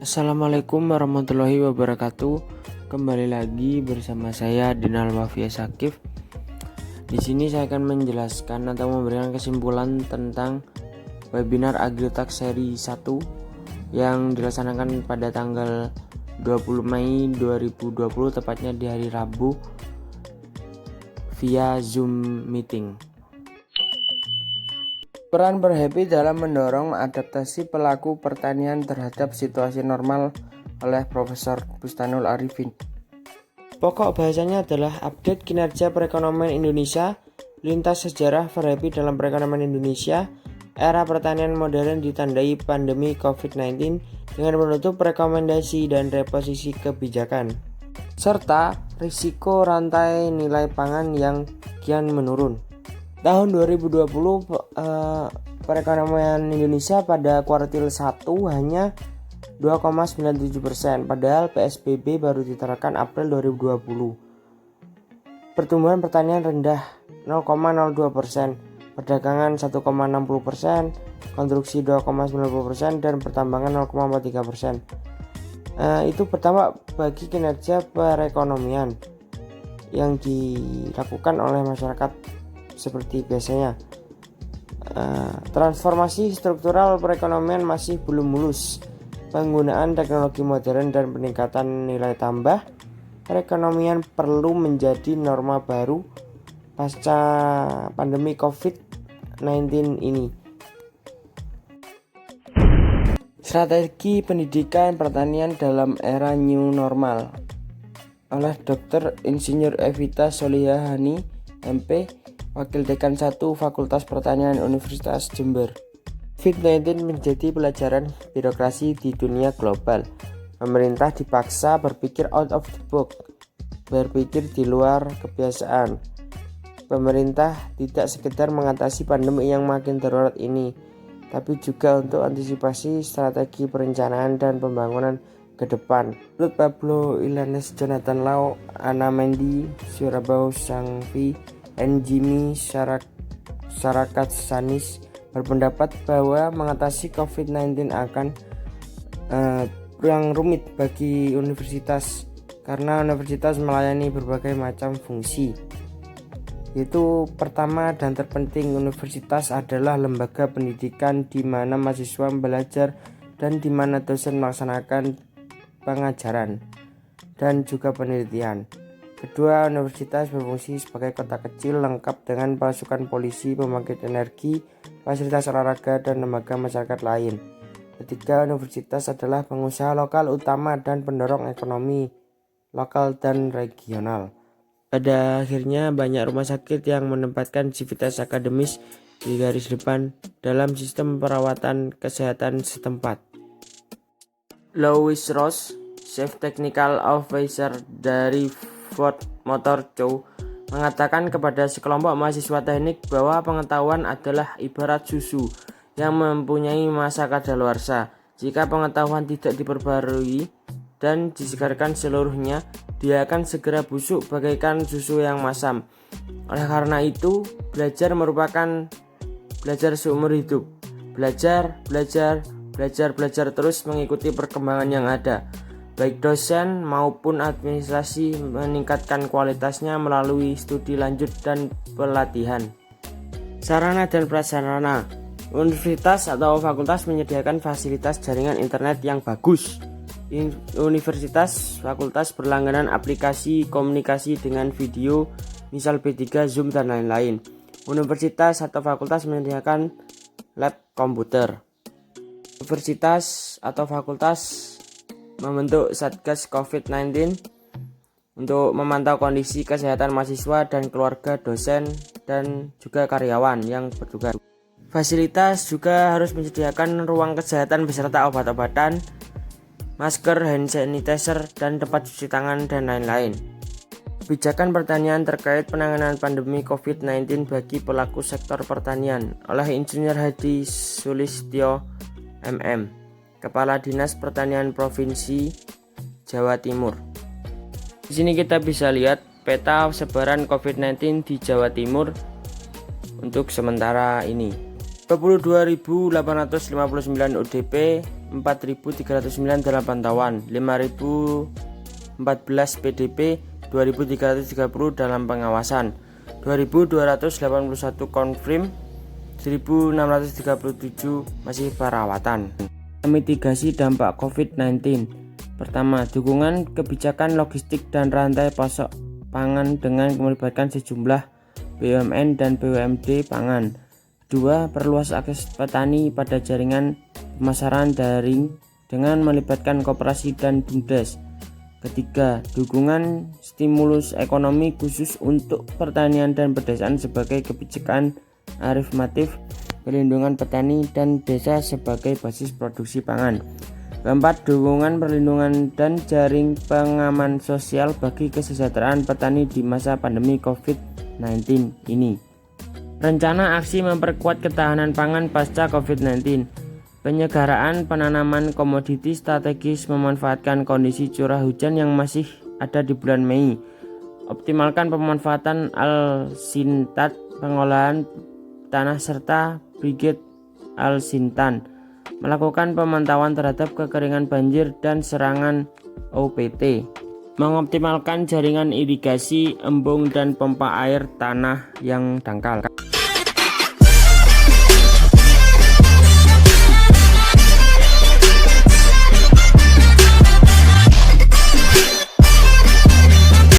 Assalamualaikum warahmatullahi wabarakatuh. Kembali lagi bersama saya Dinal Wafia Sakif. Di sini saya akan menjelaskan atau memberikan kesimpulan tentang webinar AgriTalk seri 1 yang dilaksanakan pada tanggal 20 Mei 2020 tepatnya di hari Rabu via Zoom meeting. Peran Berhappy dalam mendorong adaptasi pelaku pertanian terhadap situasi normal oleh Profesor Bustanul Arifin. Pokok bahasanya adalah update kinerja perekonomian Indonesia, lintas sejarah Berhappy dalam perekonomian Indonesia, era pertanian modern ditandai pandemi COVID-19 dengan menutup rekomendasi dan reposisi kebijakan, serta risiko rantai nilai pangan yang kian menurun. Tahun 2020 perekonomian Indonesia pada kuartil 1 hanya 2,97%, padahal PSBB baru diterapkan April 2020. Pertumbuhan pertanian rendah 0,02%, perdagangan 1,60%, konstruksi 2,90% dan pertambangan 0,43%. Itu pertama bagi kinerja perekonomian yang dilakukan oleh masyarakat seperti biasanya. Transformasi struktural perekonomian masih belum mulus. Penggunaan teknologi modern dan peningkatan nilai tambah perekonomian perlu menjadi norma baru pasca pandemi COVID-19 ini. Strategi pendidikan pertanian dalam era new normal oleh Dr. Insinyur Evita Solihahani, MP, Wakil Dekan 1 Fakultas Pertanian Universitas Jember. COVID-19 menjadi pelajaran birokrasi di dunia global. Pemerintah dipaksa berpikir out of the box, berpikir di luar kebiasaan. Pemerintah tidak sekedar mengatasi pandemi yang makin darurat ini, tapi juga untuk antisipasi strategi perencanaan dan pembangunan ke depan. Menurut Pablo Ilanes, Jonathan Lau, Ana Mendy, Surabau Sangvi, Jimmy Sarakat Sanis berpendapat bahwa mengatasi COVID-19 akan yang rumit bagi universitas karena universitas melayani berbagai macam fungsi. Itu pertama dan terpenting, universitas adalah lembaga pendidikan di mana mahasiswa belajar dan di mana dosen melaksanakan pengajaran dan juga penelitian. Kedua, universitas berfungsi sebagai kota kecil lengkap dengan pasukan polisi, pembangkit energi, fasilitas olahraga, dan lembaga masyarakat lain. Ketiga, universitas adalah pengusaha lokal utama dan pendorong ekonomi lokal dan regional. Pada akhirnya, banyak rumah sakit yang menempatkan civitas akademis di garis depan dalam sistem perawatan kesehatan setempat. Louis Ross, Chief Technical Officer dari Ford Motor Co, mengatakan kepada sekelompok mahasiswa teknik bahwa pengetahuan adalah ibarat susu yang mempunyai masa kadaluarsa. Jika pengetahuan tidak diperbarui dan disegarkan seluruhnya, dia akan segera busuk bagaikan susu yang masam. Oleh karena itu, belajar merupakan belajar seumur hidup. Belajar terus mengikuti perkembangan yang ada. Baik dosen maupun administrasi meningkatkan kualitasnya melalui studi lanjut dan pelatihan. Sarana dan prasarana. Universitas atau fakultas menyediakan fasilitas jaringan internet yang bagus. Universitas fakultas berlangganan aplikasi komunikasi dengan video, misal B3, Zoom, dan lain-lain. Universitas atau fakultas menyediakan lab komputer. Universitas atau fakultas membentuk Satgas COVID-19 untuk memantau kondisi kesehatan mahasiswa dan keluarga dosen dan juga karyawan yang bertugas. Fasilitas juga harus menyediakan ruang kesehatan beserta obat-obatan, masker, hand sanitizer, dan tempat cuci tangan, dan lain-lain. Kebijakan pertanian terkait penanganan pandemi COVID-19 bagi pelaku sektor pertanian oleh Insinyur Hadi Sulistyo, MM, Kepala Dinas Pertanian Provinsi Jawa Timur. Di sini kita bisa lihat peta sebaran COVID-19 di Jawa Timur untuk sementara ini. 22.859 ODP 4.309 dalam pantauan, 5.014 PDP, 2.330 dalam pengawasan, 2.281 konfirm, 1.637 masih perawatan. Mitigasi dampak COVID-19. Pertama, dukungan kebijakan logistik dan rantai pasok pangan dengan melibatkan sejumlah BUMN dan BUMD pangan. 2. Perluas akses petani pada jaringan pemasaran daring dengan melibatkan koperasi dan BUMDes. Ketiga, dukungan stimulus ekonomi khusus untuk pertanian dan pedesaan sebagai kebijakan afirmatif, perlindungan petani dan desa sebagai basis produksi pangan. Keempat, dukungan perlindungan dan jaring pengaman sosial bagi kesejahteraan petani di masa pandemi COVID-19 ini. Rencana aksi memperkuat ketahanan pangan pasca COVID-19. Penyegaraan penanaman komoditi strategis memanfaatkan kondisi curah hujan yang masih ada di bulan Mei. Optimalkan pemanfaatan alsintat, pengolahan tanah serta bibit alsintan. Melakukan pemantauan terhadap kekeringan banjir dan serangan OPT. Mengoptimalkan jaringan irigasi, embung dan pompa air tanah yang dangkal.